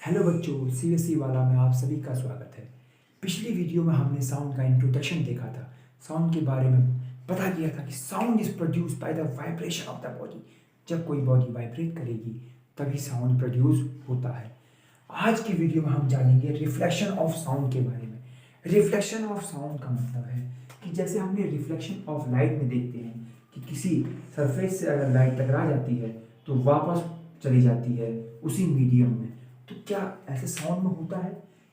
Hello बच्चों, CBSE वाला में आप सभी का स्वागत है। पिछली वीडियो में हमने साउंड का इंट्रोडक्शन देखा था। साउंड के बारे में पता किया था कि sound is produce by the vibration of the body. जब कोई बॉडी वाइब्रेट करेगी तभी साउंड प्रोड्यूस होता है। आज की वीडियो में हम जानेंगे रिफ्लेक्शन ऑफ साउंड के बारे में। रिफ्लेक्शन ऑफ साउंड का मतलब है कि जैसे हमने रिफ्लेक्शन ऑफ लाइट में देखते हैं कि किसी सरफेस से अगर लाइट टकरा जाती है तो वापस चली जाती है उसी मीडियम में। तो क्या ऐसे साउंड में होता है?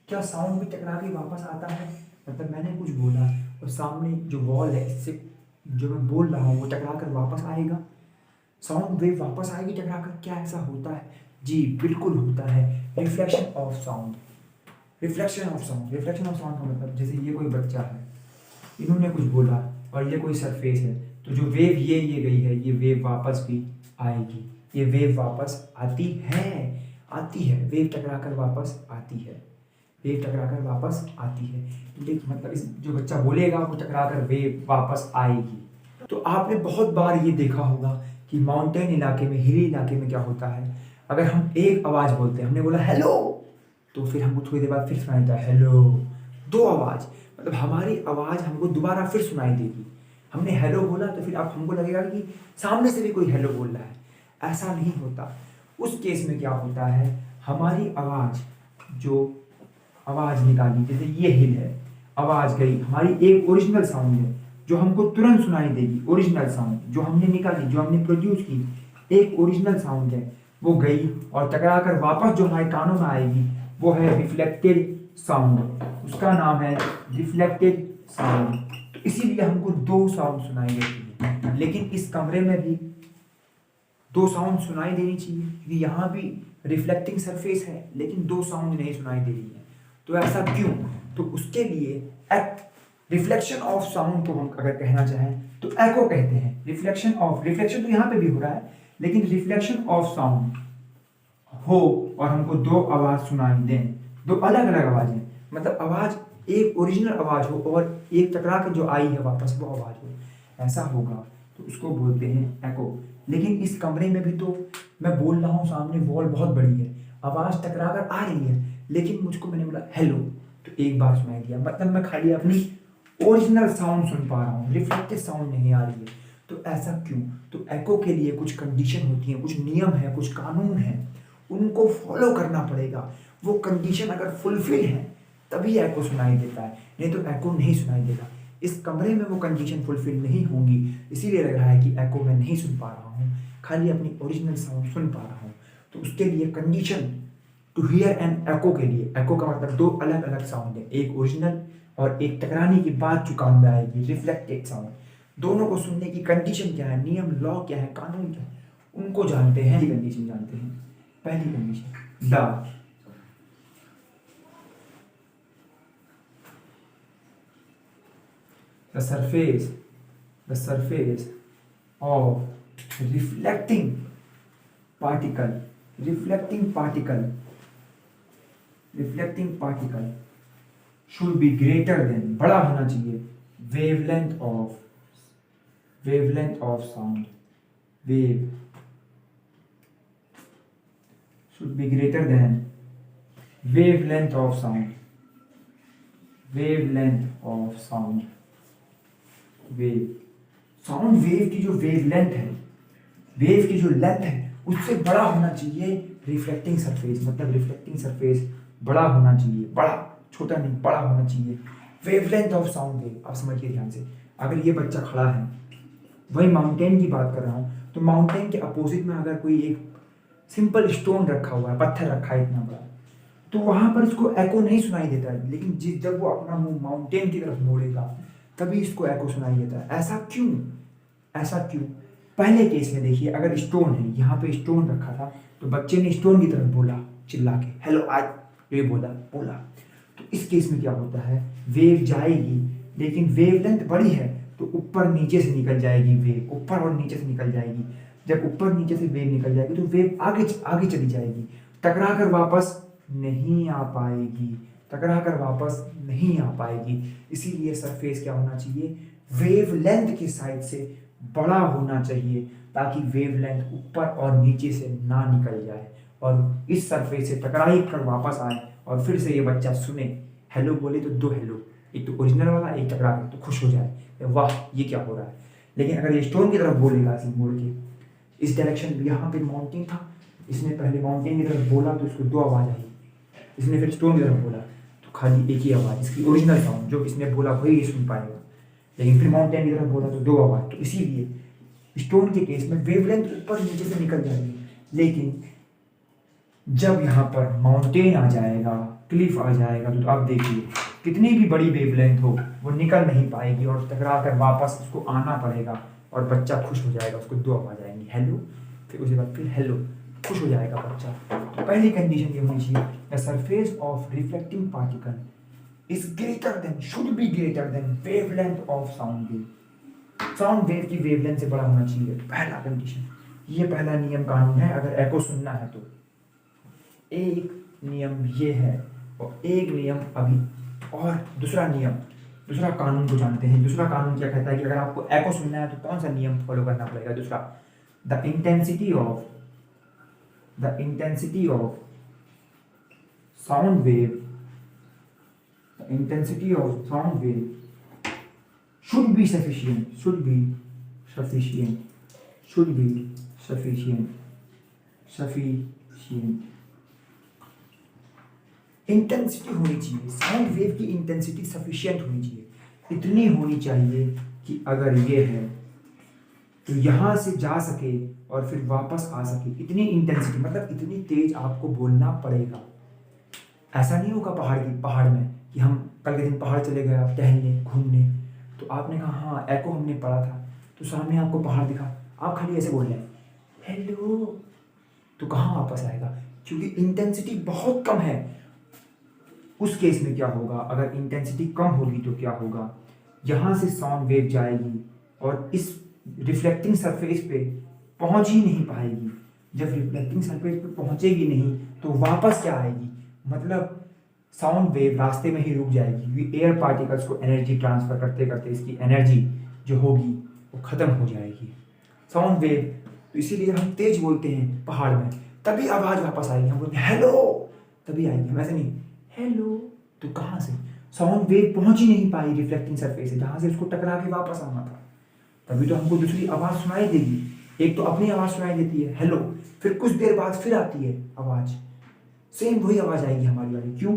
क्या साउंड भी टकरा के वापस आता है? मतलब मैंने कुछ बोला और सामने जो वॉल है इससे जो मैं बोल रहा हूँ वो टकरा कर वापस आएगा, साउंड वेव वापस आएगी टकरा कर। क्या ऐसा होता है? जी बिल्कुल होता है। Reflection of sound. Reflection of sound का मतलब जैसे ये कोई बच्चा है, इन्होंने कुछ बोला और ये कोई सरफेस है, तो जो वेव ये गई है ये वेव वापस भी आएगी। ये वेव वापस आती है, वेव टकरा कर वापस आती है, वेव टकरा कर वापस आती है। लेकिन मतलब इस जो बच्चा बोलेगा वो टकरा कर वेव वापस आएगी। तो आपने बहुत बार ये देखा होगा कि माउंटेन इलाके में, हिली इलाके में क्या होता है, अगर हम एक आवाज़ बोलते हैं, हमने बोला हेलो, तो फिर हमको थोड़ी देर बाद फिर सुनाई देता है हेलो। दो आवाज़, मतलब हमारी आवाज़ हमको दोबारा फिर सुनाई देगी। हमने हेलो बोला तो फिर अब हमको लगेगा कि सामने से भी कोई हेलो बोल रहा है। ऐसा नहीं होता। उस केस में क्या होता है, हमारी आवाज़ जो आवाज़ निकाली, जैसे ये हिल है, आवाज़ गई, हमारी एक ओरिजिनल साउंड है जो हमको तुरंत सुनाई देगी। ओरिजिनल साउंड जो हमने निकाली, जो हमने प्रोड्यूस की, एक ओरिजिनल साउंड है, वो गई और टकरा कर वापस जो हमारे कानों में आएगी वो है रिफ्लेक्टेड साउंड। उसका नाम है रिफ्लेक्टेड साउंड। तो इसीलिए हमको दो साउंड सुनाई देती है। लेकिन इस कमरे में भी दो साउंड सुनाई देनी चाहिए क्योंकि यहाँ भी रिफ्लेक्टिंग सरफेस है, लेकिन दो साउंड नहीं सुनाई दे रही है। तो ऐसा क्यों? तो उसके लिए रिफ्लेक्शन ऑफ साउंड को हम अगर कहना चाहें तो एको कहते हैं। रिफ्लेक्शन तो यहाँ पे भी हो रहा है, लेकिन रिफ्लेक्शन ऑफ साउंड हो और हमको दो आवाज सुनाई दें, दो अलग अलग आवाजें, मतलब आवाज एक ओरिजिनल आवाज हो और एक टकरा के जो आई है वापस वो आवाज हो, ऐसा होगा तो उसको बोलते हैं एको। लेकिन इस कमरे में भी तो मैं बोल रहा हूँ, सामने वॉल बहुत बड़ी है, आवाज टकरा कर आ रही है, लेकिन मुझको मैंने बोला हेलो तो एक बार सुनाई दिया, मतलब मैं खाली अपनी ओरिजिनल साउंड सुन पा रहा हूँ, रिफ्लेक्टेड साउंड नहीं आ रही है। तो ऐसा क्यों? तो एको के लिए कुछ कंडीशन होती है, कुछ नियम है, कुछ कानून है, उनको फॉलो करना पड़ेगा। वो कंडीशन अगर फुलफिल है तभी एको सुनाई देता है, नहीं तो एको नहीं सुनाई देगा। इस कमरे में वो कंडीशन फुलफिल नहीं होंगी, इसीलिए लग रहा है कि एको मैं नहीं सुन पा रहा हूँ, खाली अपनी ओरिजिनल साउंड सुन पा रहा हूँ। तो उसके लिए condition to hear an echo के लिए, एको का मतलब दो अलग अलग साउंड है, एक ओरिजिनल और एक टकराने के बाद जो काम में आएगी रिफ्लेक्टेड साउंड। दोनों को सुनने की कंडीशन क्या है, नियम, लॉ क्या है, कानून क्या है, उनको जानते हैं। पहली कंडीशन जानते हैं। पहली condition, the surface of reflecting particle should be greater than, बड़ा होना चाहिए, wavelength of sound, wave should be greater than wavelength of sound, wave, sound wave की जो वेवलेंथ है, वेव की जो लेंथ है, उससे बड़ा होना चाहिए रिफ्लेक्टिंग सरफेस। मतलब रिफ्लेक्टिंग सरफेस बड़ा होना चाहिए, बड़ा, छोटा नहीं, बड़ा होना चाहिए। वेवलेंथ ऑफ साउंड वेव, आप समझिए ध्यान से। अगर ये बच्चा खड़ा है, वही माउंटेन की बात कर रहा हूँ, तो माउंटेन के अपोजिट में अगर कोई एक सिंपल स्टोन रखा हुआ है, पत्थर रखा है इतना बड़ा, तो वहां पर इसको एको नहीं सुनाई देता है। लेकिन जब वो अपना मुंह माउंटेन की तरफ मोड़ेगा तभी इसको एको सुनाई देता है। ऐसा क्यों? पहले केस में देखिए, अगर स्टोन है, यहाँ पे स्टोन रखा था, तो बच्चे ने स्टोन की तरफ बोला चिल्ला के हेलो, आज ये बोला, तो इस केस में क्या होता है, वेव जाएगी, लेकिन वेवलेंथ बड़ी है तो ऊपर नीचे से निकल जाएगी, वेव ऊपर और नीचे से निकल जाएगी। जब ऊपर नीचे से वेव निकल जाएगी तो वेव आगे चली जाएगी, टकरा कर वापस नहीं आ पाएगी। इसीलिए सरफेस क्या होना चाहिए, वेवलेंथ की साइड से बड़ा होना चाहिए, ताकि वेवलेंथ ऊपर और नीचे से ना निकल जाए और इस सरफेस से टकरा ही कर वापस आए और फिर से ये बच्चा सुने, हेलो बोले तो दो हेलो, एक तो ओरिजिनल वाला, एक टकरा कर, तो खुश हो जाए, वाह ये क्या हो रहा है। लेकिन अगर ये स्टोन की तरफ बोलेगा ऐसे मुड़ के, इस डायरेक्शन में, यहाँ पे माउंटेन था, इसने पहले माउंटेन की तरफ बोला तो इसको दो आवाज़ आई, इसने फिर स्टोन की तरफ बोला तो खाली एक ही आवाज़, इसकी ओरिजिनल साउंड जो इसने बोला वही सुन पाएगा। लेकिन फिर माउंटेन की तरफ बोला तो दो आवाज़। तो इसीलिए स्टोन के केस में वेवलेंथ ऊपर नीचे से निकल जाएगी, लेकिन जब यहाँ पर माउंटेन आ जाएगा, क्लिफ आ जाएगा, तो अब देखिए कितनी भी बड़ी वेवलेंथ हो वो निकल नहीं पाएगी और टकरा कर वापस उसको आना पड़ेगा और बच्चा खुश हो जाएगा, उसको दो आवाज़ आएंगी, हेलो, फिर उसके बाद फिर हेलो, खुश हो जाएगा बच्चा। तो पहली कंडीशन ये होनी चाहिए, the surface of reflecting particle is greater than, should be greater than wavelength of sound wave. Sound wave की वेवलेंथ से बड़ा होना चाहिए, पहला कंडीशन। ये पहला नियम कानून है अगर एको सुनना है तो। एक नियम ये है और एक नियम अभी, और दूसरा नियम, दूसरा कानून को जानते हैं। दूसरा कानून क्या कहता है कि अगर आपको एको सुनना है तो कौन सा नियम फॉलो करना पड़ेगा। दूसरा, the intensity of sound wave, the intensity of sound wave should be sufficient। Intensity होनी चाहिए, साउंड वेव की इंटेंसिटी सफिशिएंट होनी चाहिए, इतनी होनी चाहिए कि अगर ये है तो यहाँ से जा सके और फिर वापस आ सके। इतनी इंटेंसिटी मतलब इतनी तेज आपको बोलना पड़ेगा। ऐसा नहीं होगा पहाड़ में कि हम कल के दिन पहाड़ चले गए, आप टहलने घूमने, तो आपने कहा हाँ एको हमने पढ़ा था, तो सामने आपको पहाड़ दिखा, आप खाली ऐसे बोल रहे हैं हेलो, तो कहाँ वापस आएगा, क्योंकि इंटेंसिटी बहुत कम है। उस केस में क्या होगा, अगर इंटेंसिटी कम होगी तो क्या होगा, यहाँ से साउंड वेव जाएगी और इस रिफ्लेक्टिंग सरफेस पे पहुँच ही नहीं पाएगी। जब रिफ्लेक्टिंग सरफेस पे पहुँचेगी नहीं तो वापस क्या आएगी, मतलब साउंड वेव रास्ते में ही रुक जाएगी, क्योंकि एयर पार्टिकल्स को एनर्जी ट्रांसफर करते करते इसकी एनर्जी जो होगी वो ख़त्म हो जाएगी। साउंड वेव, तो इसीलिए हम तेज बोलते हैं पहाड़ में, तभी आवाज़ वापस आएगी। हम बोलते हैं हेलो, तभी आएगी, हम ऐसे नहीं हेलो, तो कहाँ से साउंड वेव पहुँच ही नहीं पाई रिफ्लेक्टिंग सरफेस से, जहाँ से उसको टकरा के वापस आना था। तभी तो हमको दूसरी आवाज़ सुनाई देगी। एक तो अपनी आवाज़ सुनाई देती है हेलो, फिर कुछ देर बाद फिर आती है आवाज़, सेम वही आवाज़ आएगी हमारी वाली। क्यों,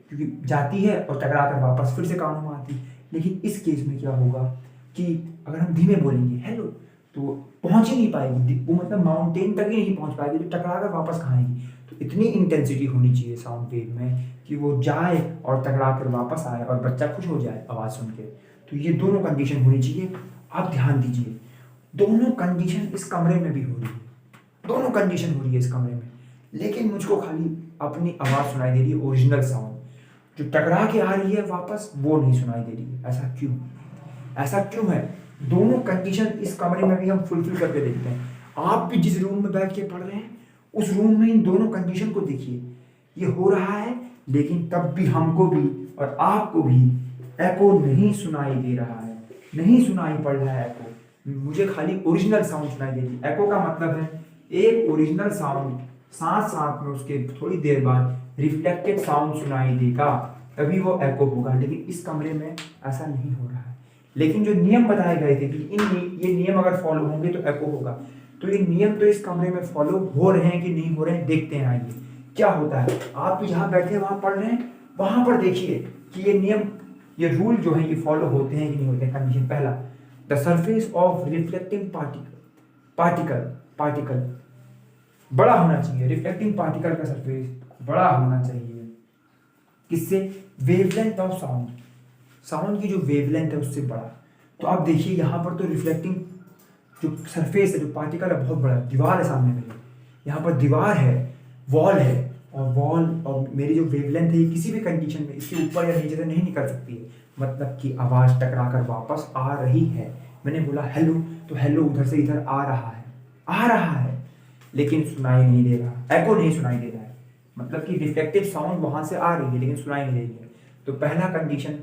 क्योंकि जाती है और टकरा कर वापस फिर से कानों में आती। लेकिन इस केस में क्या होगा कि अगर हम धीमे बोलेंगे हेलो तो पहुंच ही नहीं पाएगी, वो मतलब माउंटेन तक ही नहीं पहुंच पाएगी, तो टकरा कर वापस कहाँ आएगी। तो इतनी इंटेंसिटी होनी चाहिए साउंड वेव में कि वो जाए और टकरा कर वापस आए और बच्चा खुश हो जाए आवाज़ सुन के। तो ये दोनों कंडीशन होनी चाहिए। आप ध्यान दीजिए, दोनों कंडीशन इस कमरे में भी हो रही है, दोनों कंडीशन हो रही है इस कमरे में, लेकिन मुझको खाली अपनी आवाज़ सुनाई दे रही है, ओरिजिनल साउंड जो टकरा के आ रही है वापस वो नहीं सुनाई दे रही है। ऐसा क्यों, ऐसा क्यों है। दोनों कंडीशन इस कमरे में भी हम फुलफिल करके देखते हैं। आप भी जिस रूम में बैठ के पढ़ रहे हैं उस रूम में इन दोनों कंडीशन को देखिए, ये हो रहा है, लेकिन तब भी हमको भी और आपको भी एको नहीं सुनाई दे रहा है, नहीं सुनाई पड़ रहा है एको। मुझे खाली ओरिजिनल साउंड सुनाई दे रही है। एको का मतलब है एक ओरिजिनल साउंड साथ साथ में उसके थोड़ी देर बाद रिफ्लेक्टेड साउंड सुनाई देगा, तभी वो एको होगा। लेकिन इस कमरे में ऐसा नहीं हो रहा है। लेकिन जो नियम बताए गए थे कि ये नियम अगर फॉलो होंगे तो एको होगा, तो ये नियम तो इस कमरे में फॉलो हो रहे हैं कि नहीं हो रहे हैं, देखते हैं। आइए क्या होता है। आप भी जहाँ बैठे वहाँ पढ़ रहे हैं, वहाँ पर देखिए कि ये नियम, ये रूल जो है ये फॉलो होते हैं कि नहीं होते हैं। कंडीशन पहला, the surface of reflecting particle बड़ा होना चाहिए। रिफ्लेक्टिंग पार्टिकल का सरफेस बड़ा होना चाहिए। किससे, वेवलेंथ ऑफ साउंड की जो वेवलेंथ है उससे बड़ा। तो आप देखिए यहाँ पर तो रिफ्लेक्टिंग जो सरफेस है, जो पार्टिकल है, बहुत बड़ा दीवार है सामने मेरे, यहाँ पर दीवार है, वॉल है, और वॉल और मेरी जो वेवलेंथ है ये किसी भी कंडीशन में इसके ऊपर या नीचे से नहीं निकल सकती है। मतलब कि आवाज़ टकरा कर वापस आ रही है। मैंने बोला हेलो, तो हेलो उधर से इधर आ रहा है, लेकिन सुनाई नहीं दे रहा, एको नहीं सुनाई दे रहा है। मतलब कि रिफ्लेक्टिव साउंड वहाँ से आ रही है लेकिन सुनाई नहीं दे रही है। तो पहला कंडीशन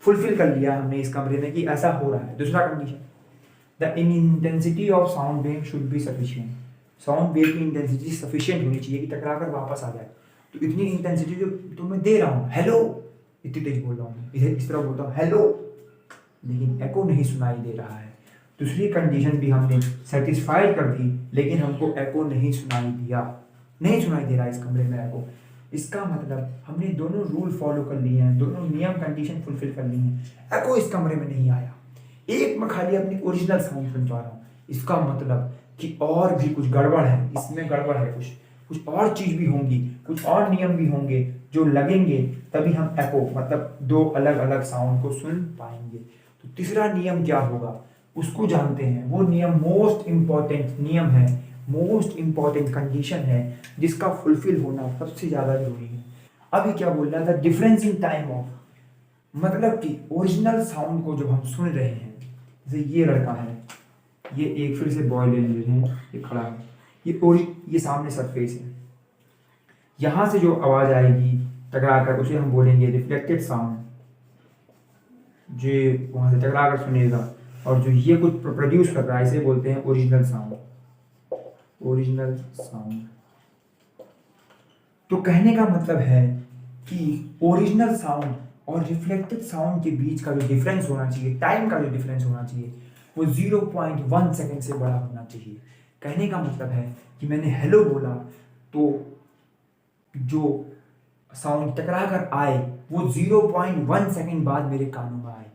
फुलफिल कर लिया हमने इस कमरे में कि ऐसा हो रहा है। दूसरा condition, the intensity of sound wave should be sufficient. Sound wave की इंटेंसिटी सफिशिएंट होनी चाहिए कि टकरा कर वापस आ जाए। तो इतनी इंटेंसिटी जो तुम्हें दे रहा हूँ, हेलो, इतनी तेज बोल रहा हूँ, इधर इस तरह बोलता हूँ हेलो, लेकिन एको नहीं सुनाई दे रहा है। दूसरी कंडीशन भी हमने सेटिस्फाइड कर दी, लेकिन हमको एको नहीं सुनाई दिया, नहीं सुनाई दे रहा है इस कमरे में एको। इसका मतलब हमने दोनों रूल फॉलो कर लिए हैं, दोनों नियम कंडीशन फुलफिल कर ली हैं, एको इस कमरे में नहीं आया, एक मैं खाली अपनी ओरिजिनल साउंड सुन पा रहा हूँ। इसका मतलब कि और भी कुछ गड़बड़ है, इसमें गड़बड़ है, कुछ और चीज भी होंगी, कुछ और नियम भी होंगे जो लगेंगे, तभी हम एको मतलब दो अलग अलग साउंड को सुन पाएंगे। तो तीसरा नियम क्या होगा उसको जानते हैं। वो नियम मोस्ट इंपॉर्टेंट नियम है, मोस्ट इंपॉर्टेंट कंडीशन है, जिसका फुलफिल होना सबसे ज्यादा जरूरी है। अभी क्या बोल रहा था, डिफरेंस इन टाइम ऑफ, मतलब कि ओरिजिनल साउंड को जब हम सुन रहे हैं, जैसे ये लड़का है, ये एक फिर से बॉय ले रहे हैं, ये खड़ा है, ये सामने सरफेस है, यहां से जो आवाज आएगी टकरा कर उसे हम बोलेंगे रिफ्लेक्टेड साउंड, जो वहां से टकरा कर सुनेगा, और जो ये कुछ प्रोड्यूस कर रहा है इसे बोलते हैं ओरिजिनल साउंड, ओरिजिनल साउंड। तो कहने का मतलब है कि ओरिजिनल साउंड और रिफ्लेक्टेड साउंड के बीच का जो डिफरेंस होना चाहिए, टाइम का जो डिफरेंस होना चाहिए, वो 0.1 सेकंड से बड़ा होना चाहिए। कहने का मतलब है कि मैंने हेलो बोला तो जो साउंड टकरा कर आए वो 0.1 सेकंड बाद मेरे कानों में आए।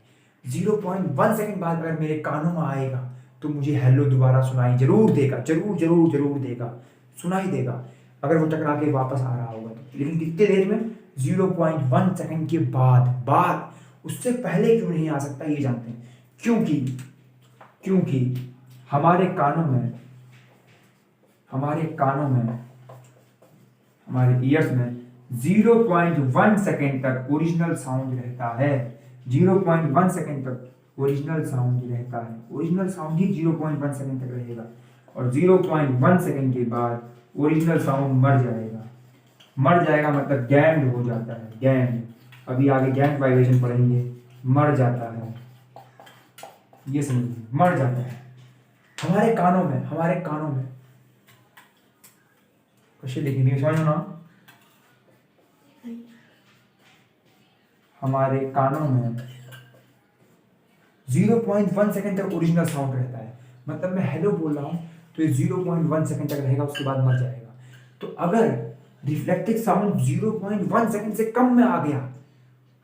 0.1 सेकंड बाद अगर मेरे कानों में आएगा तो मुझे हेलो दोबारा सुनाई जरूर देगा, जरूर जरूर जरूर देगा, सुनाई देगा, अगर वो टकरा के वापस आ रहा होगा तो। लेकिन कितने देर में? 0.1 सेकंड के बाद उससे पहले क्यों नहीं आ सकता ये जानते हैं। क्योंकि हमारे कानों में, हमारे ईयर्स में 0.1 सेकंड तक ओरिजिनल साउंड रहता है। 0.1 सेकंड तक ओरिजिनल साउंड रहता है, ओरिजिनल साउंड ही 0.1 सेकंड तक रहेगा, और 0.1 सेकंड के बाद ओरिजिनल साउंड मर जाएगा मतलब गैंड हो जाता है, गैंड। अभी आगे गैंड वाइब्रेशन पढ़ेंगे, मर जाता है, ये समझिए, मर जाता है हमारे कानों में कैसे लिखेंगे समझ ना। हमारे कानों में 0.1 सेकंड तक ओरिजिनल साउंड रहता है, मतलब मैं हेलो बोल रहा हूं तो ये 0.1 सेकंड तक रहेगा, उसके बाद मर जाएगा। तो अगर रिफ्लेक्टेड साउंड 0.1 सेकंड से कम में आ गया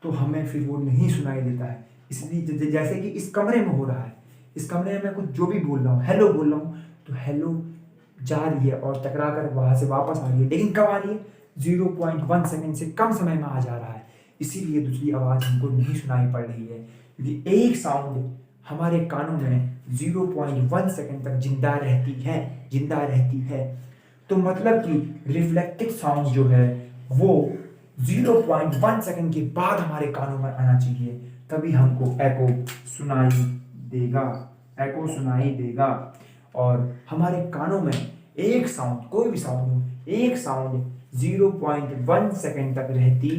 तो हमें फिर वो नहीं सुनाई देता है। इसलिए जैसे कि इस कमरे में हो रहा है, इस कमरे में मैं कुछ जो भी बोल रहा हूँ, हेलो बोल रहा हूँ, तो हेलो जा रही है और टकरा कर वहां से वापस आ रही है, लेकिन कब आ रही है? 0.1 सेकंड से कम समय में आ जा रहा है, इसीलिए दूसरी आवाज हमको नहीं सुनाई पड़ रही है, क्योंकि एक साउंड हमारे कानों में 0.1 सेकंड तक जिंदा रहती है। तो मतलब कि रिफ्लेक्टेड साउंड जो है वो 0.1 सेकंड के बाद हमारे कानों में आना चाहिए, तभी हमको एको सुनाई देगा। और हमारे कानों में एक साउंड, कोई भी साउंड हो, एक साउंड 0.1 सेकंड तक रहती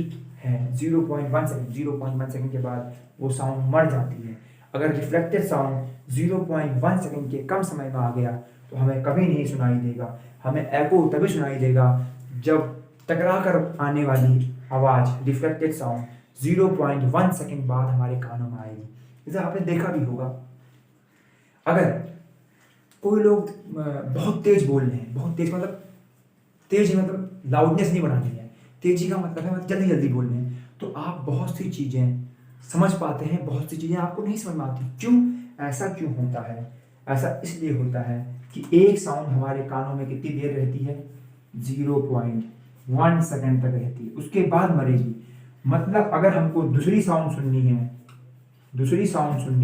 है। 0.1 सेकंड के बाद वो साउंड मर जाती है। अगर रिफ्लेक्टेड साउंड 0.1 सेकंड के कम समय में आ गया तो हमें कभी नहीं सुनाई देगा। हमें एको तभी सुनाई देगा जब टकरा कर आने वाली आवाज रिफ्लेक्टेड साउंड 0.1 सेकंड बाद हमारे कानों में आएगी। जैसे आपने देखा भी होगा, अगर कोई लोग बहुत तेज बोल रहे हैं, बहुत तेज मतलब तेज मतलब लाउडनेस नहीं बढ़ानी है, तेजी का मतलब है जल्दी जल्दी बोल रहे हैं, तो आप बहुत सी चीजें समझ पाते हैं, बहुत सी चीजें आपको नहीं समझ में आती। क्यों? ऐसा क्यों होता है? ऐसा इसलिए होता है कि एक साउंड हमारे कानों में कितनी देर रहती है? 0.1 सेकंड तक रहती है, उसके बाद मरेगी। मतलब अगर हमको दूसरी साउंड सुननी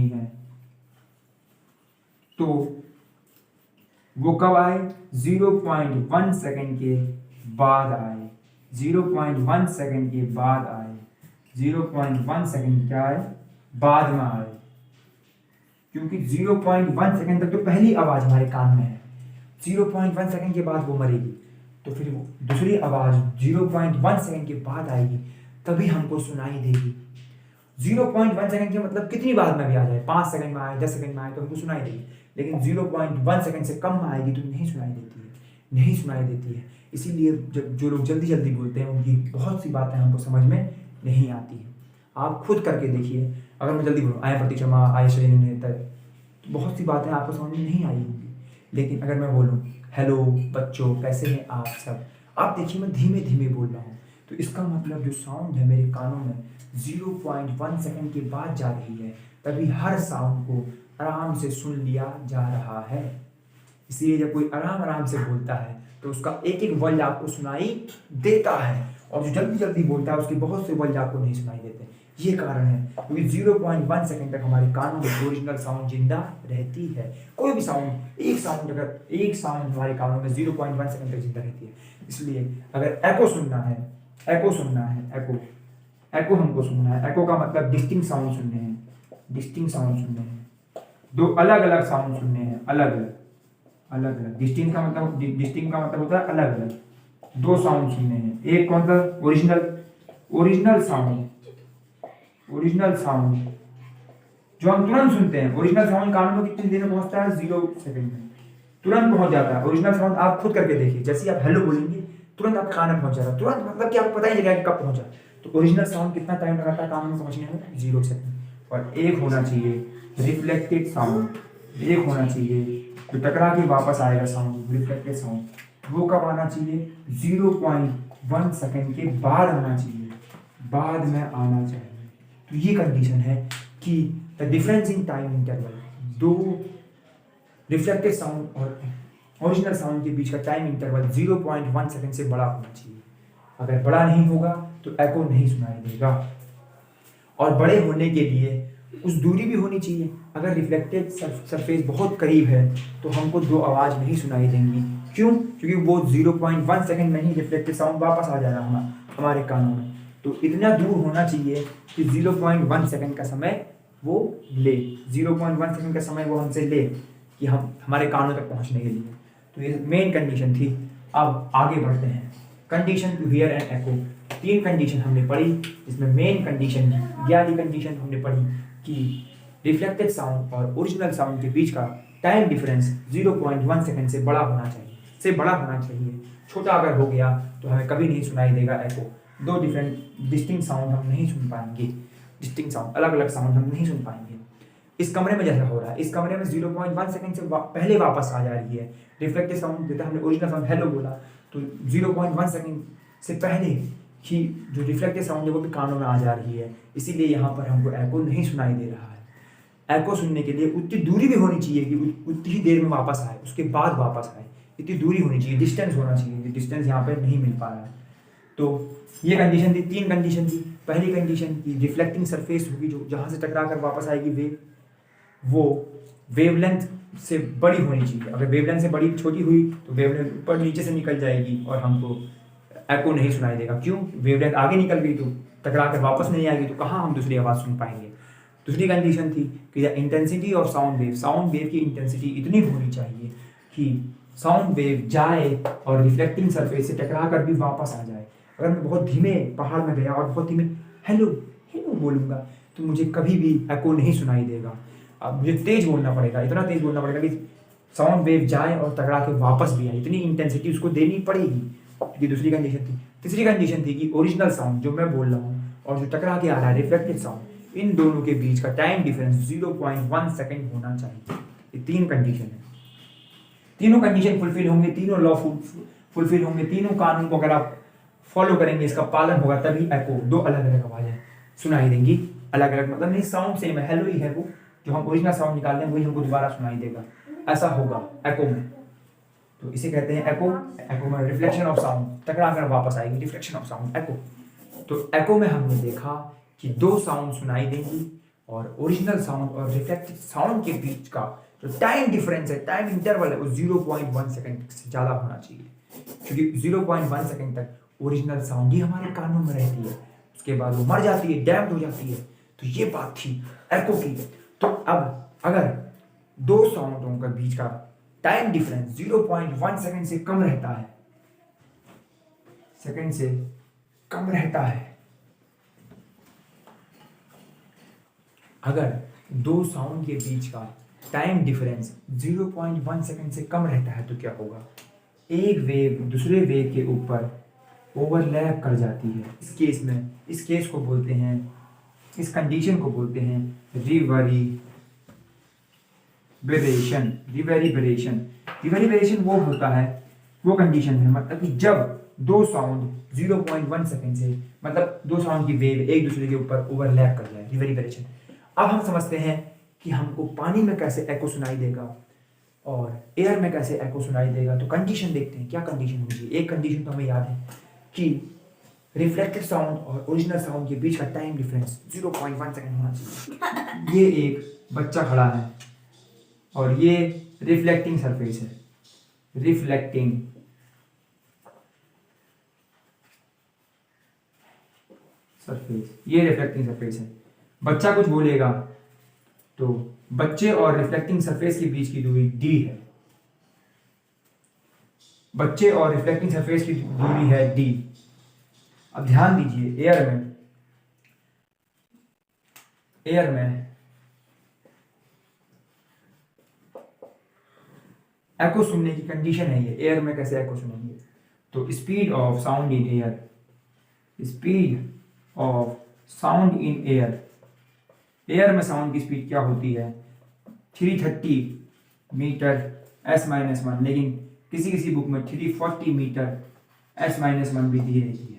है तो वो कब आए? 0.1 सेकंड के बाद आए, 0.1 सेकंड के बाद आए, 0.1 सेकंड क्या आए? बाद में आए, क्योंकि 0.1 सेकंड तक तो पहली आवाज हमारे कान में है, 0.1 सेकंड के बाद वो मरेगी, तो फिर वो दूसरी आवाज 0.1 सेकंड के बाद आएगी, तभी हमको सुनाई देगी। 0.1 सेकंड के मतलब कितनी बाद में भी आ जाए, 5 सेकंड में आए, 10 सेकंड में आए तो हमको सुनाई देगी, लेकिन 0.1 सेकंड से कम में आएगी तो नहीं सुनाई देती है। नहीं सुनाई देती है। इसीलिए जब जो लोग जल्दी जल्दी बोलते हैं उनकी बहुत सी बातें हमको समझ में नहीं आती हैं। आप खुद करके देखिए, अगर मैं जल्दी बोलूँ आय प्रतिक्षमा आय शरीर तो बहुत सी बातें आपको समझ में नहीं आई होंगी। लेकिन अगर मैं बोलूँ हेलो बच्चों कैसे हैं आप सब, आप देखिए मैं धीमे धीमे बोल रहा हूँ, तो इसका मतलब जो साउंड है मेरे कानों में 0.1 सेकंड के बाद जा रही है, तभी हर साउंड को आराम से सुन लिया जा रहा है। इसलिए जब कोई आराम आराम से बोलता है तो उसका एक एक वर्ड आपको सुनाई देता है, और जो जल्दी जल्दी बोलता है उसके बहुत से वर्ड आपको नहीं सुनाई देते। ये कारण है क्योंकि 0.1 सेकंड तक हमारे कानों में ओरिजिनल साउंड जिंदा रहती है। कोई भी साउंड, एक साउंड हमारे कानों में 0.1 सेकंड तक जिंदा रहती है। इसलिए अगर एको सुनना है, एको हमको सुनना है, एको का मतलब डिस्टिंक्ट साउंड सुनने हैं, दो अलग अलग साउंड सुनने हैं, अलग अलग। डिस्टिंक्ट का मतलब होता है अलग अलग, दो साउंड सुनने हैं। एक कौन सा? ओरिजिनल साउंड जो हम तुरंत सुनते हैं। ओरिजिनल साउंड कानों में कितनी देर में पहुंचता है? 0 सेकंड में तुरंत पहुंच जाता है। ओरिजिनल साउंड आप खुद करके देखिए, जैसे आप हेलो बोलेंगे तुरंत आपके कान में पहुंच जाएगा, तुरंत मतलब कि आपको पता ही नहीं लगेगा कब पहुंचा। तो ओरिजिनल साउंड कितना टाइम लगाता है कानों में पहुंचने में? 0 सेकंड। और एक होना चाहिए रिफ्लेक्टेड साउंड, एक होना चाहिए जो टकरा के वापस आएगा साउंड, रिफ्लेक्टेड साउंड, वो कब आना चाहिए? 0.1 सेकंड के बाद आना चाहिए, बाद में आना चाहिए। तो ये कंडीशन है कि the difference in time interval, दो रिफ्लेक्टेड साउंड और ओरिजिनल साउंड के बीच का टाइम इंटरवल 0.1 सेकंड से बड़ा होना चाहिए। अगर बड़ा नहीं होगा तो एको नहीं सुनाई देगा। और बड़े होने के लिए उस दूरी भी होनी चाहिए। अगर रिफ्लेक्टेड सरफेस बहुत करीब है तो हमको दो आवाज़ नहीं सुनाई देंगी। क्यों? क्योंकि वो 0.1 सेकंड में ही रिफ्लेक्टेड साउंड वापस आ जाएगा हमारे कानों में। तो इतना दूर होना चाहिए कि 0.1 सेकंड का समय वो ले, 0.1 सेकंड का समय वो हमसे ले कि हम हमारे कानों तक पहुंचने के लिए। तो ये मेन कंडीशन थी। अब आगे बढ़ते हैं। Condition to hear and echo, 3 condition हमने पढ़ी, जिसमें मेन कंडीशन वाली कंडीशन हमने पढ़ी कि रिफ्लेक्टेड साउंड और ओरिजिनल साउंड के बीच का टाइम डिफरेंस 0.1 सेकंड से बड़ा होना चाहिए, छोटा अगर हो गया तो हमें कभी नहीं सुनाई देगा एको। दो डिस्टिंक्ट साउंड हम नहीं सुन पाएंगे, डिस्टिंक्ट साउंड, अलग अलग साउंड हम नहीं सुन पाएंगे। इस कमरे में जैसा हो रहा है, इस कमरे में 0.1 सेकंड से पहले वापस आ जा रही है रिफ्लेक्टेड साउंड। जैसे हमने ओरिजिनल साउंड हेलो बोला तो 0.1 सेकंड से पहले ही जो रिफ्लेक्टेड साउंड है वो भी कानों में आ जा रही है। इसीलिए यहाँ पर हमको एको नहीं सुनाई दे रहा है। एको सुनने के लिए उतनी दूरी भी होनी चाहिए कि उतनी ही देर में वापस आए, उसके बाद वापस आए, इतनी दूरी होनी चाहिए, डिस्टेंस होना चाहिए। डिस्टेंस यहाँ पर नहीं मिल पा रहा है। तो ये कंडीशन थी, 3 कंडीशन थी। पहली कंडीशन की रिफ्लेक्टिंग सरफेस होगी जो जहाँ से टकरा कर वापस आएगी वेव, वो वेवलेंथ से बड़ी होनी चाहिए। अगर वेवलेंथ से बड़ी छोटी हुई तो वेवलेंथ ऊपर नीचे से निकल जाएगी और हमको एको नहीं सुनाई देगा। क्यों? वेवलेंथ आगे निकल गई तो टकरा कर वापस नहीं आएगी, तो कहाँ हम दूसरी आवाज़ सुन पाएंगे। दूसरी कंडीशन थी कि the intensity of sound wave की इंटेंसिटी इतनी होनी चाहिए कि साउंड वेव जाए और रिफ्लेक्टिंग सरफेस से टकरा कर भी वापस आ जाए। अगर मैं बहुत धीमे पहाड़ में गया और बहुत धीमे हेलो हेलो बोलूँगा तो मुझे कभी भी एको नहीं सुनाई देगा। अब मुझे तेज बोलना पड़ेगा, इतना तेज बोलना पड़ेगा कि साउंड वेव जाए और टकरा के वापस भी आए, इतनी इंटेंसिटी उसको देनी पड़ेगी। ये दूसरी कंडीशन थी। तीसरी कंडीशन थी कि ओरिजिनल साउंड जो मैं बोल रहा हूँ और जो टकरा के आ रहा है रिफ्लेक्टेड साउंड, इन दोनों के बीच का टाइम डिफरेंस 0.1 सेकंड होना चाहिए। ये 3 कंडीशन है। तीनों कंडीशन फुलफिल होंगे, तीनों लॉ फुलफिल होंगे, तीनों कानून को अगर आप फॉलो करेंगे, इसका पालन होगा, तभी एको दो अलग अलग आवाजें सुनाई देंगी। अलग अलग मतलब नहीं, साउंड सेम है, हेलो ही है, वो जो हम ओरिजिनल साउंड निकाल रहे हैं वही हमको दोबारा सुनाई देगा। ऐसा होगा एको में। तो इसे कहते हैं एको। एको में रिफ्लेक्शन ऑफ साउंड, टकरा कर वापस आएगी, रिफ्लेक्शन ऑफ साउंड, एको। तो एको में हमने देखा कि 2 साउंड सुनाई देंगी और ओरिजिनल साउंड और रिफ्लेक्टेड साउंड के बीच का जो टाइम डिफरेंस है, टाइम इंटरवल है, वो 0.1 सेकंड से ज़्यादा होना चाहिए। क्योंकि 0.1 सेकंड तक ओरिजिनल साउंड ही हमारे कानों में रहती है, उसके बाद वो मर जाती है, डैम्ड हो जाती है। तो ये बात थी एको की। तो अब अगर 2 साउंडों के बीच का टाइम डिफरेंस 0.1 सेकंड से कम रहता है, अगर 2 साउंड के बीच का टाइम डिफरेंस 0.1 सेकंड से कम रहता है तो क्या होगा? एक वेव दूसरे वेव के ऊपर ओवरलैप कर जाती है। इस केस में, इस केस को बोलते हैं, इस कंडीशन को बोलते हैं रिवेरिबेरेशन। रिवेरिबेरेशन, रिवेरिबेरेशन वो होता है, वो कंडीशन है मतलब कि जब दो साउंड 0.1 सेकंड से, मतलब दो साउंड की वेव एक दूसरे के ऊपर ओवरलैप कर जाए, रिवेरिबेरेशन। अब हम समझते हैं कि हमको पानी में कैसे एको सुनाई देगा और एयर में कैसे एको सुनाई देगा। तो कंडीशन देखते हैं क्या कंडीशन होगी। एक कंडीशन तो हमें याद है कि रिफ्लेक्टेड साउंड और ओरिजिनल साउंड के बीच का टाइम डिफरेंस 0.1 सेकंड होना चाहिए। ये एक बच्चा खड़ा है और ये रिफ्लेक्टिंग सरफेस है, रिफ्लेक्टिंग सरफेस, ये रिफ्लेक्टिंग सरफेस है। बच्चा कुछ बोलेगा तो बच्चे और रिफ्लेक्टिंग सरफेस के बीच की दूरी d है। बच्चे और रिफ्लेक्टिंग सरफेस की दूरी है d। अब ध्यान दीजिए, एयर में एको सुनने की कंडीशन है ये। एयर में कैसे एको सुनेंगे, तो speed of sound in air, speed of sound in air, air में साउंड की स्पीड क्या होती है 330 मीटर s-1, लेकिन किसी किसी बुक में 340 मीटर s-1 भी दी रहती है।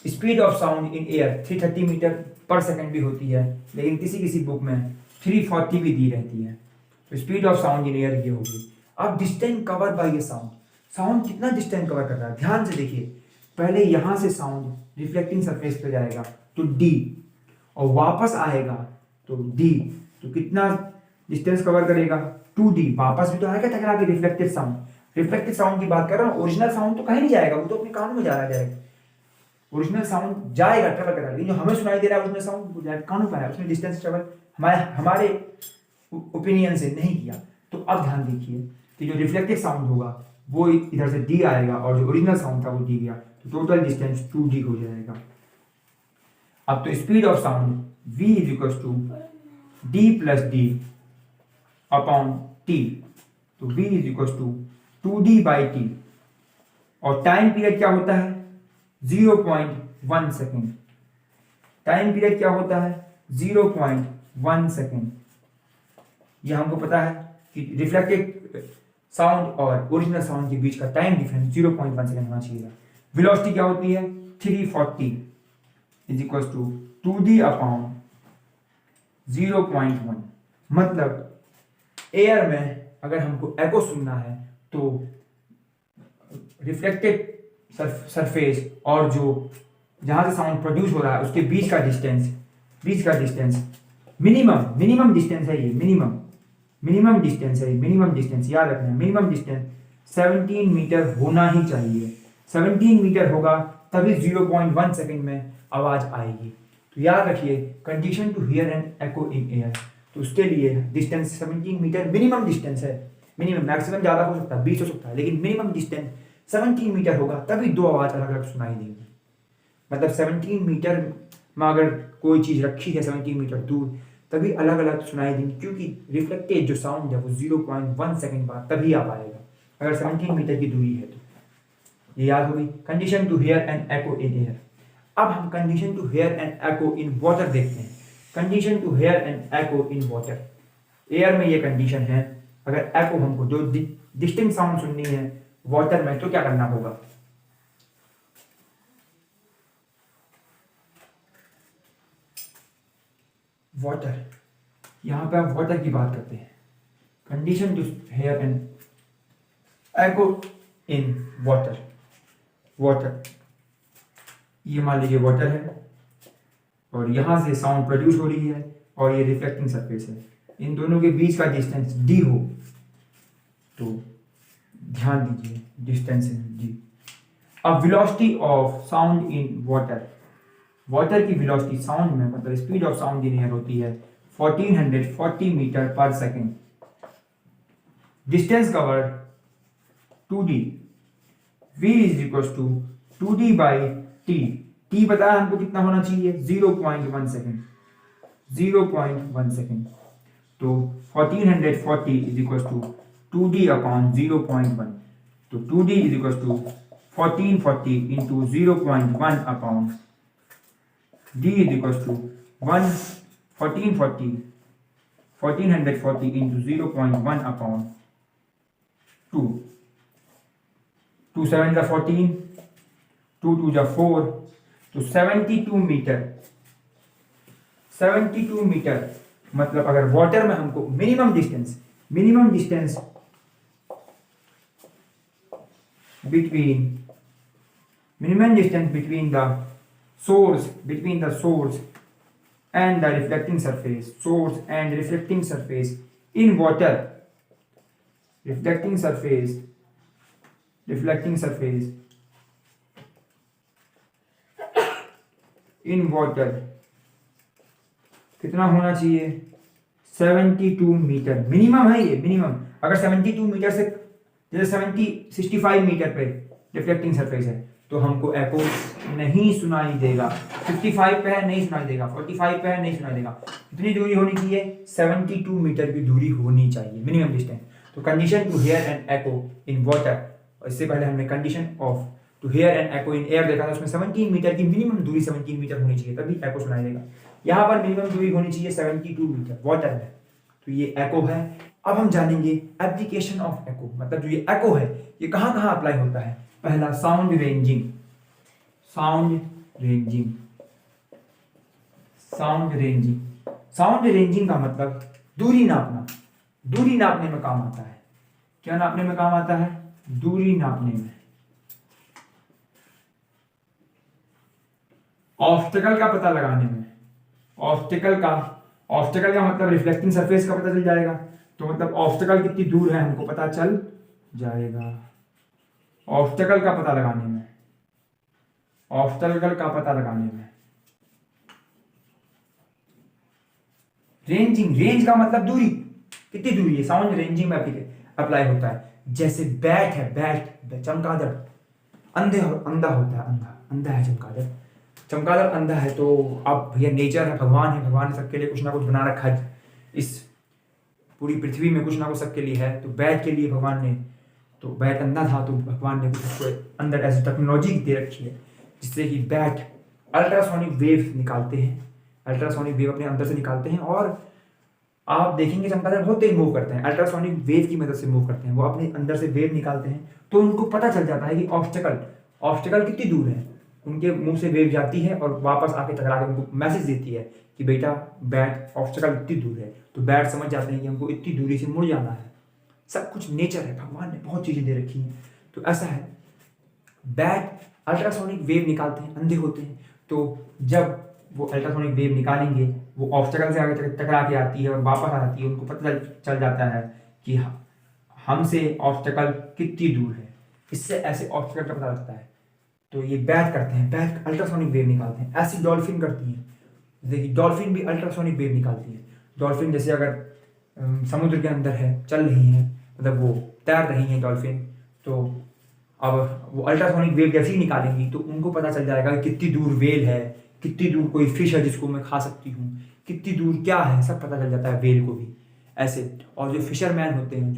Speed of sound in air 330 metre per second भी होती है, लेकिन किसी किसी बुक में 340 भी दी रहती है। तो speed of sound in air ये होगी। अब डिस्टेंस कवर बाय ये साउंड, साउंड कितना डिस्टेंस कवर कर रहा है ध्यान से देखिए। पहले यहां से साउंड रिफ्लेक्टिंग सरफेस पे जाएगा तो d, और वापस आएगा तो d, तो कितना डिस्टेंस कवर करेगा 2d। वापस भी तो आएगा टकरा के रिफ्लेक्टेड साउंड, रिफ्लेक्टेड साउंड की बात कर रहा हूँ। ओरिजिनल साउंड तो कहीं नहीं जाएगा, वो तो अपने कानों में जाना जाएगा। ओरिजिनल साउंड जाएगा, ट्रेवल करेगा, लेकिन जो हमें सुनाई दे रहा है ओरिजिनल साउंड वो जाएगा कानों पर है, उसने डिस्टेंस ट्रेवल हमारे ओपिनियन से नहीं किया। तो अब ध्यान देखिए कि जो रिफ्लेक्टेड साउंड होगा वो इधर से d आएगा और जो ओरिजिनल साउंड था वो d गया, तो टोटल डिस्टेंस 2d हो जाएगा। अब तो speed of sound v is equal to d plus d upon t, तो v is equal to 2d by t, और टाइम पीरियड क्या होता है 0.1 सेकेंड। टाइम पीरियड क्या होता है 0.1 सेकेंड। यह हमको पता है कि रिफ्लेक्टेड साउंड और ओरिजिनल साउंड के बीच का टाइम डिफरेंस 0.1 सेकेंड होना चाहिए। वेलोसिटी क्या होती है 340 is equal to 2d upon 0.1। मतलब एयर में अगर हमको एको सुनना है तो रिफ्लेक्टेड सरफेस और जो जहां से साउंड प्रोड्यूस हो रहा है उसके बीच का डिस्टेंस मिनिमम डिस्टेंस है ये, मिनिमम डिस्टेंस याद रखना है। मिनिमम डिस्टेंस 17 मीटर होना ही चाहिए। 17 मीटर होगा तभी 0.1 सेकेंड में आवाज आएगी। तो याद रखिए condition to hear an echo in air, तो उसके लिए डिस्टेंस 17 मीटर मिनिमम डिस्टेंस है। मिनिमम, मैक्सिमम ज़्यादा हो सकता है 20 हो सकता है, लेकिन मिनिमम डिस्टेंस 17 मीटर होगा तभी दो आवाज़ अलग अलग सुनाई देंगी। मतलब 17 मीटर में अगर कोई चीज़ रखी है 17 मीटर दूर तभी अलग अलग सुनाई देंगी, क्योंकि रिफ्लेक्टेड जो साउंड है वो 0.1 सेकेंड बाद तभी आ पाएगा अगर 17 मीटर की दूरी है। तो ये याद होगी condition to hear an echo in air. अब हम condition to hear an echo in water देखते हैं। Condition to hear an echo in water, air में ये कंडीशन है अगर एको हमको जो डिस्टिंक्ट साउंड सुननी है वाटर में तो क्या करना होगा। वाटर, यहां पे हम वाटर की बात करते हैं। Condition to hear an echo in water, ये मान लीजिए वाटर है और यहां से साउंड प्रोड्यूस हो रही है और ये रिफ्लेक्टिंग सरफेस है। इन दोनों के बीच का डिस्टेंस d हो तो ध्यान दीजिए डिस्टेंस है d। अब velocity of sound in water की वेलोसिटी साउंड में मतलब speed of sound in air होती है 1440 metre per second. Distance covered 2d, v is equal to 2d by t बताया हमको कितना होना चाहिए 0.1 सेकेंड, 0.1 सेकेंड। तो 1440 is equal to 2d upon 0.1। तो 2d इज इक्वल टू 1440 इंटू 0.1 upon d is equal to 1440 इंटू 0.1 अपॉन 2 2 7 जा 14 2 2 जा 4 तो 72 मीटर 72 मीटर मतलब अगर वाटर में हमको minimum distance between the source and the reflecting surface in water reflecting surface in water कितना होना चाहिए 72 मीटर मिनिमम है ये मिनिमम अगर 72 मीटर से जैसे 65 मीटर पे रिफ्लेक्टिंग सरफेस है तो हमको एको नहीं सुनाई देगा 55 पे है नहीं सुनाई देगा 45 पे है नहीं सुनाई देगा कितनी दूरी होनी चाहिए 72 मीटर की दूरी होनी चाहिए मिनिमम डिस्टेंस तो condition to hear an echo in water इससे पहले हमने condition of to hear an echo in air देखा था उसमें 17 मीटर की मिनिमम दूरी 17 मीटर होनी चाहिए तभी एको सुनाई देगा यहाँ पर मिनिमम दूरी होनी चाहिए 72 मीटर वाटर में तो ये एको है अब हम जानेंगे एप्लीकेशन ऑफ एको मतलब जो ये एको है ये कहाँ कहाँ अप्लाई होता है पहला साउंड रेंजिंग का मतलब दूरी नापने में काम आता है क्या नापने में काम आता है दूरी नापने में ऑब्स्टेकल का पता लगाने में ऑब्स्टेकल का मतलब रिफ्लेक्टिंग सरफेस का पता चल जाएगा तो मतलब ऑब्स्टेकल कितनी दूर है हमको पता चल जाएगा ऑब्स्टेकल का पता लगाने में रेंज का मतलब दूरी कितनी दूरी है साउंड रेंजिंग में अप्लाई होता है जैसे बैट है चमगादड़ अंधा है चमगादड़ अंधा है तो अब भैया नेचर है भगवान ने सबके लिए कुछ ना कुछ बना रखा है इस पूरी पृथ्वी में कुछ ना कुछ सबके लिए है तो बैट के लिए भगवान ने तो बैट अंधा था तो भगवान ने कुछ उसको अंदर ऐसी टेक्नोलॉजी दे रखी है जिससे कि बैट अल्ट्रासोनिक वेव अपने अंदर से निकालते हैं और आप देखेंगे चमगादड़ बहुत तेज मूव करते हैं अल्ट्रासोनिक वेव की मदद से मूव करते हैं वो अपने अंदर से वेव निकालते हैं तो उनको पता चल जाता है कि ऑब्स्टेकल कितनी दूर है उनके मुंह से वेव जाती है और वापस आके टकरा के उनको मैसेज देती है कि बेटा बैट ऑब्स्टेकल इतनी दूर है तो बैट समझ जाते हैं कि हमको इतनी दूरी से मुड़ जाना है सब कुछ नेचर है भगवान ने बहुत चीज़ें दे रखी हैं तो ऐसा है बैट अल्ट्रासोनिक वेव निकालते हैं अंधे होते हैं तो जब वो अल्ट्रासोनिक वेव निकालेंगे वो ऑब्स्टेकल से आगे टकरा के आती है और वापस आ जाती है उनको पता चल जाता है कि हमसे ऑब्स्टेकल कितनी दूर है इससे ऐसे ऑब्स्टेकल का पता लगता है तो ये बैट करते हैं बैट अल्ट्रासोनिक वेव निकालते हैं ऐसी डॉल्फिन करती है देखिए डॉल्फिन भी अल्ट्रासोनिक वेव निकालती है डॉल्फिन जैसे अगर समुद्र के अंदर है चल रही है मतलब वो तैर रही है डॉल्फिन तो अब वो अल्ट्रासोनिक वेव जैसे ही निकालेंगी तो उनको पता चल जाएगा कि कितनी दूर वेल है कितनी दूर कोई फिश है जिसको मैं खा सकती हूँ कितनी दूर क्या है सब पता चल जाता है वेल को भी ऐसे और जो फिशरमैन होते हैं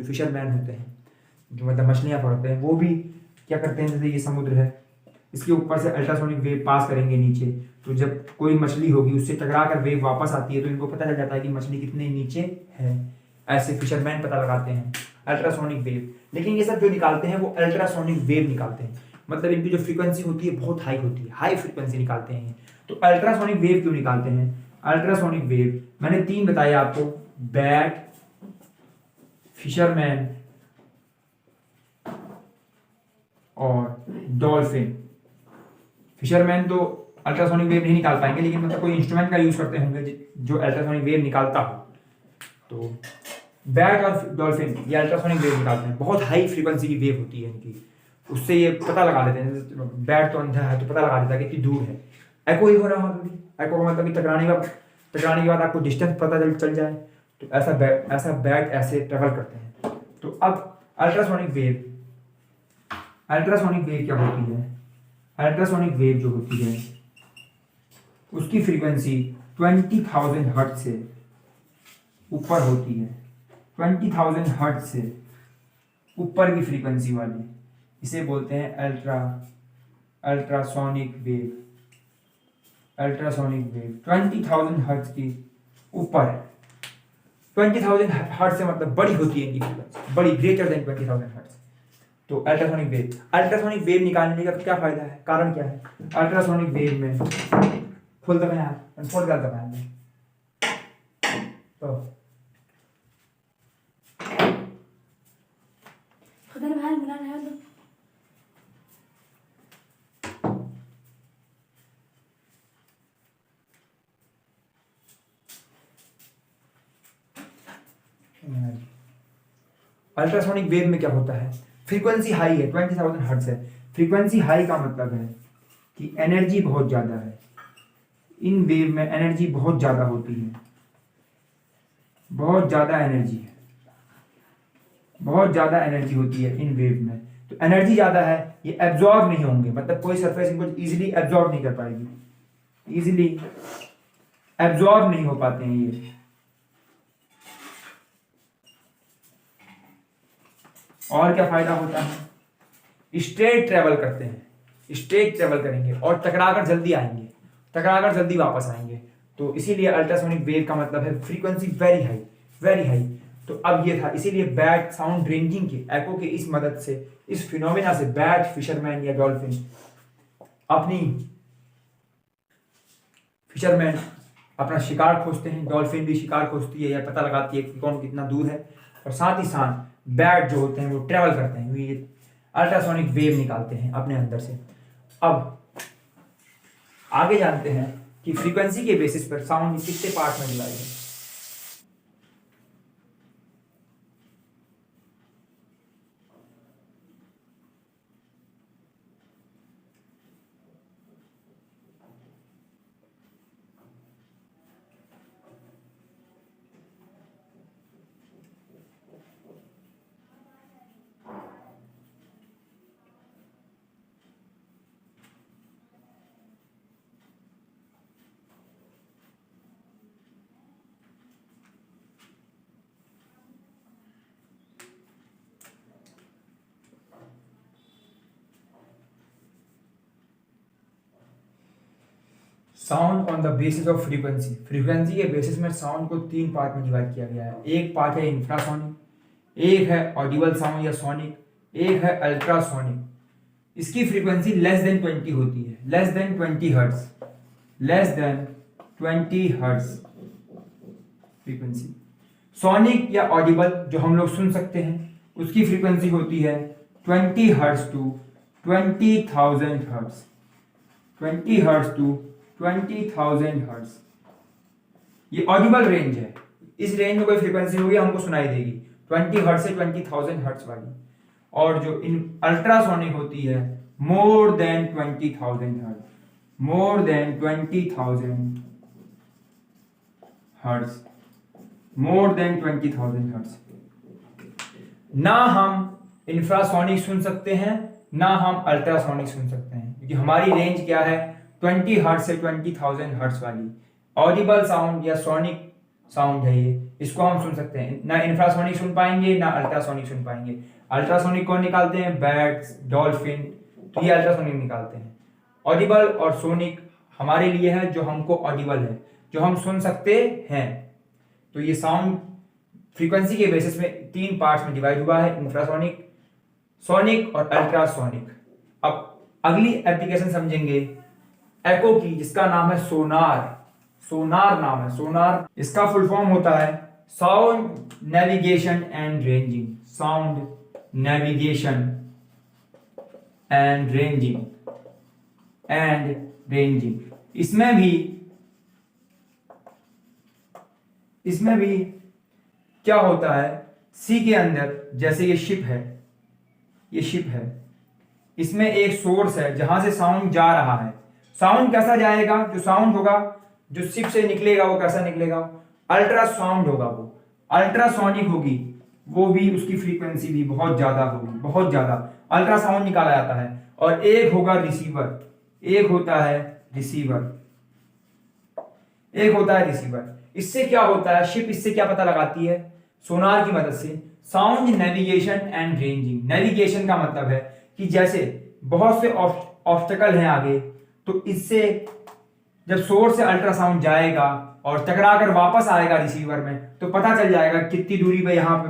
जो मतलब मछलियाँ पकड़ते हैं वो भी क्या करते हैं जैसे ये समुद्र है इसके ऊपर से अल्ट्रासोनिक वेव पास करेंगे नीचे तो जब कोई मछली होगी उससे टकरा कर वेव वापस आती है तो इनको पता चल जाता है कि मछली कितने नीचे है ऐसे फिशरमैन पता लगाते हैं अल्ट्रासोनिक वेव लेकिन ये सब जो निकालते हैं वो अल्ट्रासोनिक वेव निकालते हैं मतलब इनकी जो फ्रीक्वेंसी होती है बहुत हाई होती है हाई फ्रीक्वेंसी निकालते हैं तो अल्ट्रासोनिक वेव क्यों निकालते हैं अल्ट्रासोनिक वेव मैंने 3 बताए आपको बैट फिशरमैन और डॉल्फिन फिशरमैन तो अल्ट्रासोनिक वेव नहीं निकाल पाएंगे लेकिन मतलब कोई इंस्ट्रूमेंट का यूज करते होंगे जो अल्ट्रासोनिक वेव निकालता हो तो बैट और डॉल्फिन ये अल्ट्रासोनिक वेव निकालते हैं बहुत हाई फ्रीक्वेंसी की वेव होती है इनकी उससे ये पता लगा लेते हैं बैट तो अंधा है तो पता लगा देता है कि कितनी दूर है एको ही हो रहा होगा एको का मतलब कि टकराने के बाद आपको डिस्टेंस पता चल जाए तो ऐसा बैट ऐसे ट्रेवल करते हैं तो अब अल्ट्रासोनिक वेव क्या होती है अल्ट्रासोनिक वेव जो होती है उसकी फ्रीक्वेंसी 20,000 हर्ट्ज से ऊपर होती है 20,000 हर्ट्ज से ऊपर की फ्रीक्वेंसी वाली इसे बोलते हैं ultrasonic wave. Ultrasonic wave 20,000 hertz की ऊपर है। 20,000 हर्ट्ज से मतलब बड़ी होती है इनकी फ्रीक्वेंसी, बड़ी, ग्रेटर देन 20,000 हर्ट्ज। तो अल्ट्रासोनिक वेव निकालने का क्या फायदा है, कारण क्या है? अल्ट्रासोनिक वेव में खोल दबाएं आप, फोल्ड कर दबाएं तो खुदा भाई मिला है तो अल्ट्रासोनिक वेव में क्या होता है, फ्रीक्वेंसी हाई है, 20,000 हर्ट्ज है। फ्रीक्वेंसी हाई का मतलब है कि एनर्जी बहुत ज़्यादा है, इन वेव में एनर्जी बहुत ज़्यादा होती है, बहुत ज़्यादा एनर्जी है, बहुत ज़्यादा एनर्जी होती है इन वेव में। तो एनर्जी ज़्यादा है, ये एब्जॉर्ब नहीं होंगे, मतलब कोई सरफेस इनको इजीली एब्जॉर्ब नहीं कर पाएगी, इजीली एब्जॉर्ब नहीं हो पाते हैं ये। और क्या फायदा होता है? स्ट्रेट ट्रेवल करते हैं, स्ट्रेट ट्रेवल करेंगे और टकराकर जल्दी आएंगे, टकराकर जल्दी वापस आएंगे। तो इसीलिए अल्ट्रासोनिक वेव का मतलब है frequency very high, very high. तो अब ये था, इसीलिए बैट साउंड रेंजिंग के, एको के इस मदद से, इस फिनोमेना से बैट, फिशरमैन या डॉल्फिन अपना शिकार खोजते हैं, डॉल्फिन भी शिकार खोजती है या पता लगाती है कि कौन कितना दूर है। और साथ ही साथ बैट जो होते हैं वो ट्रेवल करते हैं, ये अल्ट्रासोनिक वेव निकालते हैं अपने अंदर से। अब आगे जानते हैं कि फ्रीक्वेंसी के बेसिस पर साउंड कितने पार्ट में डिवाइड है। Sound on the basis of frequency, frequency के बेसिस में साउंड को 3 पार्ट में डिवाइड किया गया है। एक पार्ट है इंफ्रासोनिक, एक है ऑडिबल साउंड या सोनिक, एक है अल्ट्रासोनिक। इसकी फ्रीक्वेंसी लेस देन 20 होती है, less than 20 hertz, less than 20 hertz frequency. Sonic या ऑडिबल जो हम लोग सुन सकते हैं उसकी फ्रीक्वेंसी होती है 20 hertz to 20,000 hertz, 20 hertz to 20,000 hertz. ये ऑडिबल रेंज है, इस रेंज में कोई फ्रीक्वेंसी होगी हमको सुनाई देगी, 20 हर्ट्ज से 20,000 हर्ट्ज वाली। और जो इन अल्ट्रासोनिक होती है more than 20,000 hertz, more than 20,000 hertz, more than 20,000 hertz. ना हम इंफ्रासोनिक सुन सकते हैं, ना हम अल्ट्रासोनिक सुन सकते हैं, क्योंकि हमारी रेंज क्या है, 20 हर्ट्ज से 20,000 हर्ट्ज वाली। ऑडिबल साउंड या सोनिक साउंड है ये, इसको हम सुन सकते हैं, ना इंफ्रासोनिक सुन पाएंगे ना अल्ट्रासोनिक सुन पाएंगे। अल्ट्रासोनिक कौन निकालते हैं? बैट्स, डॉल्फिन, तो ये अल्ट्रासोनिक निकालते हैं। ऑडिबल और सोनिक हमारे लिए है जो हमको ऑडिबल है, जो हम सुन सकते हैं। तो ये साउंड फ्रीक्वेंसी के बेसिस में 3 पार्ट्स में डिवाइड हुआ है, इंफ्रासोनिक, सोनिक और अल्ट्रासोनिक। अब अगली एप्लीकेशन समझेंगे एको की, जिसका नाम है सोनार। सोनार नाम है, सोनार इसका फुल फॉर्म होता है sound navigation and ranging, sound navigation and ranging, and ranging. इसमें भी क्या होता है, सी के अंदर जैसे ये शिप है, ये शिप है, इसमें एक सोर्स है जहां से साउंड जा रहा है। साउंड कैसा जाएगा? जो साउंड होगा, जो शिप से निकलेगा वो कैसा निकलेगा? अल्ट्रासाउंड होगा, वो अल्ट्रासोनिक होगी, वो भी उसकी फ्रीक्वेंसी भी बहुत ज्यादा होगी, बहुत ज्यादा अल्ट्रासाउंड निकाला जाता है। और एक होगा रिसीवर, एक होता है रिसीवर, एक होता है रिसीवर। इससे क्या होता है, शिप इससे क्या पता लगाती है? सोनार की मदद से sound navigation and ranging. Navigation का मतलब है कि जैसे बहुत से ऑब्स्टेकल हैं आगे, तो इससे जब सोर्स से अल्ट्रासाउंड जाएगा और टकरा कर वापस आएगा रिसीवर में, तो पता चल जाएगा कितनी दूरी पे यहाँ पे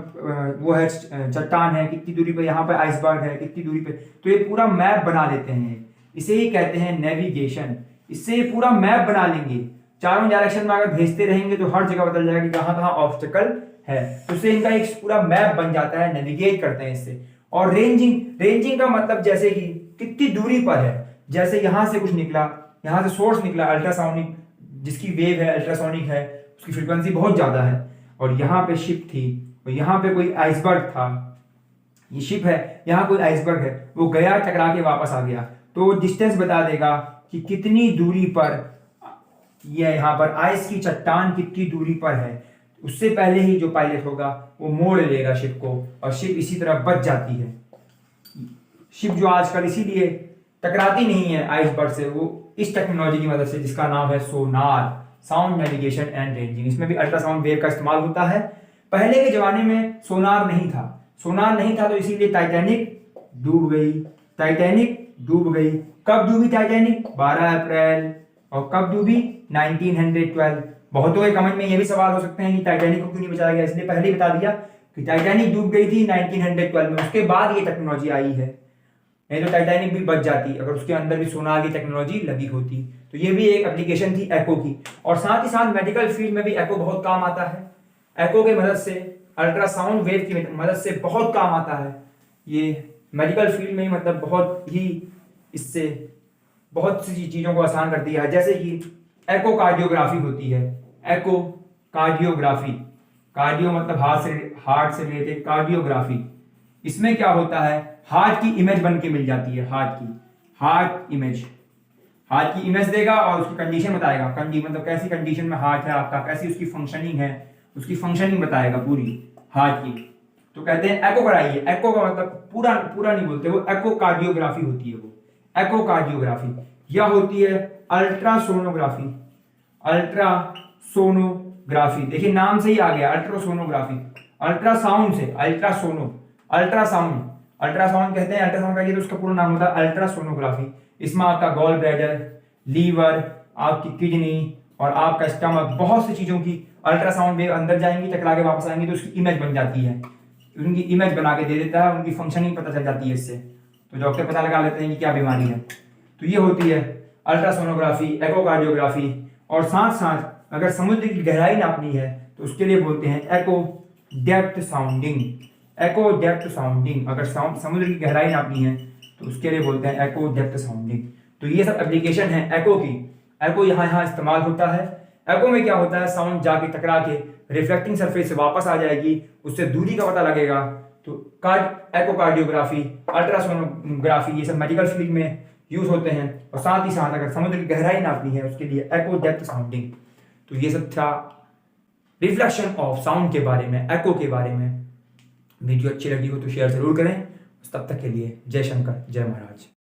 वो है चट्टान है, कितनी दूरी पे यहाँ पे आइसबर्ग है, कितनी दूरी पे। तो ये पूरा मैप बना देते हैं, इसे ही कहते हैं नेविगेशन। इससे ये पूरा मैप बना लेंगे, चारों डायरेक्शन में अगर भेजते रहेंगे तो हर जगह बदल जाएगा कि कहाँ कहाँ ऑब्स्टेकल है। तो इससे इनका एक पूरा मैप बन जाता है, नेविगेट करते हैं इससे। और रेंजिंग का मतलब जैसे कि कितनी दूरी पर है, जैसे यहाँ से कुछ निकला, यहाँ से सोर्स निकला अल्ट्रासोनिक, जिसकी वेव है अल्ट्रासोनिक है, उसकी फ्रीक्वेंसी बहुत ज्यादा है, और यहाँ पे शिप थी और यहाँ पे कोई आइसबर्ग था, ये शिप है, यहाँ कोई आइसबर्ग है, वो गया टकरा के वापस आ गया, तो डिस्टेंस बता देगा कि कितनी दूरी पर ये यहाँ पर आइस की चट्टान कितनी दूरी पर है। उससे पहले ही जो पायलट होगा वो मोड़ लेगा शिप को, और शिप इसी तरह बच जाती है। शिप जो आजकल इसीलिए टकराती नहीं है आइसबर्ग से, वो इस टेक्नोलॉजी की मदद से, जिसका नाम है सोनार, साउंड नेविगेशन एंड रेंजिंग। इसमें भी अल्ट्रासाउंड वेव का इस्तेमाल होता है। पहले के जमाने में सोनार नहीं था, तो इसीलिए टाइटैनिक डूब गई। कब डूबी टाइटैनिक? 12 अप्रैल। और कब डूबी? 1912। बहुतों के कमेंट में ये भी सवाल हो सकते हैं कि टाइटैनिक को क्यों नहीं बचाया गया, इसलिए पहले ही बता दिया कि टाइटैनिक डूब गई थी 1912 में, उसके बाद ये टेक्नोलॉजी आई है। नहीं तो टाइटैनिक भी बच जाती अगर उसके अंदर भी सोनार की टेक्नोलॉजी लगी होती। तो ये भी एक एप्लीकेशन थी एको की। और साथ ही साथ मेडिकल फील्ड में भी एको बहुत काम आता है। एको की मदद से, अल्ट्रासाउंड वेव की मदद से बहुत काम आता है ये मेडिकल फील्ड में ही, मतलब बहुत ही इससे बहुत सी चीज़ों को आसान कर दिया है। जैसे कि एको कार्डियोग्राफी होती है, एको कार्डियोग्राफी, कार्डियो मतलब हार्ट से रिलेटेड, कार्डियोग्राफी। इसमें क्या होता है, हार्ट की इमेज बन के मिल जाती है, हार्ट की इमेज देगा और उसकी कंडीशन बताएगा, मतलब कैसी कंडीशन में हार्ट है आपका, कैसी उसकी फंक्शनिंग है, उसकी फंक्शनिंग बताएगा पूरी हार्ट की। तो कहते हैं एको कराइए। एको का मतलब पूरा नहीं बोलते, वो एको कार्डियोग्राफी होती है, वो एको कार्डियोग्राफी। या होती है अल्ट्रासोनोग्राफी, देखिए नाम से ही आ गया अल्ट्रासोनोग्राफी, अल्ट्रासाउंड से अल्ट्रासाउंड कहते हैं। अल्ट्रासाउंड का ये तो उसका पूरा नाम होता है अल्ट्रासोनोग्राफी। इसमें आपका गॉल ब्लैडर, लीवर, आपकी किडनी और आपका स्टमक, बहुत सी चीजों की अल्ट्रासाउंड वेव अंदर जाएंगी, टकरा के वापस आएंगी, तो उसकी इमेज बन जाती है, उनकी इमेज बना के दे देता है, उनकी फंक्शनिंग पता चल जाती है इससे। तो डॉक्टर पता लगा लेते हैं कि क्या बीमारी है। तो ये होती है अल्ट्रासोनोग्राफी, एकोकार्डियोग्राफी। और साथ साथ अगर समुद्र की गहराई नापनी है तो उसके लिए बोलते हैं एको डेप्थ साउंडिंग। अगर समुद्र की गहराई नापनी है तो उसके लिए बोलते हैं एको डेप्थ साउंडिंग। तो ये सब एप्लीकेशन है एको की। एको यहाँ इस्तेमाल होता है। एको में क्या होता है, साउंड जाके टकरा के रिफ्लेक्टिंग सरफेस से वापस आ जाएगी, उससे दूरी का पता लगेगा। तो एकोकार्डियोग्राफी, अल्ट्रासोनोग्राफी, ये सब मेडिकल फील्ड में यूज होते हैं। और साथ ही साथ अगर समुद्र की गहराई नापनी है उसके लिए एको डेप्थ साउंडिंग। तो ये सब था रिफ्लेक्शन ऑफ साउंड के बारे में, एको के बारे में। वीडियो अच्छी लगी हो तो शेयर जरूर करें। तब तक के लिए जय शंकर, जय महाराज।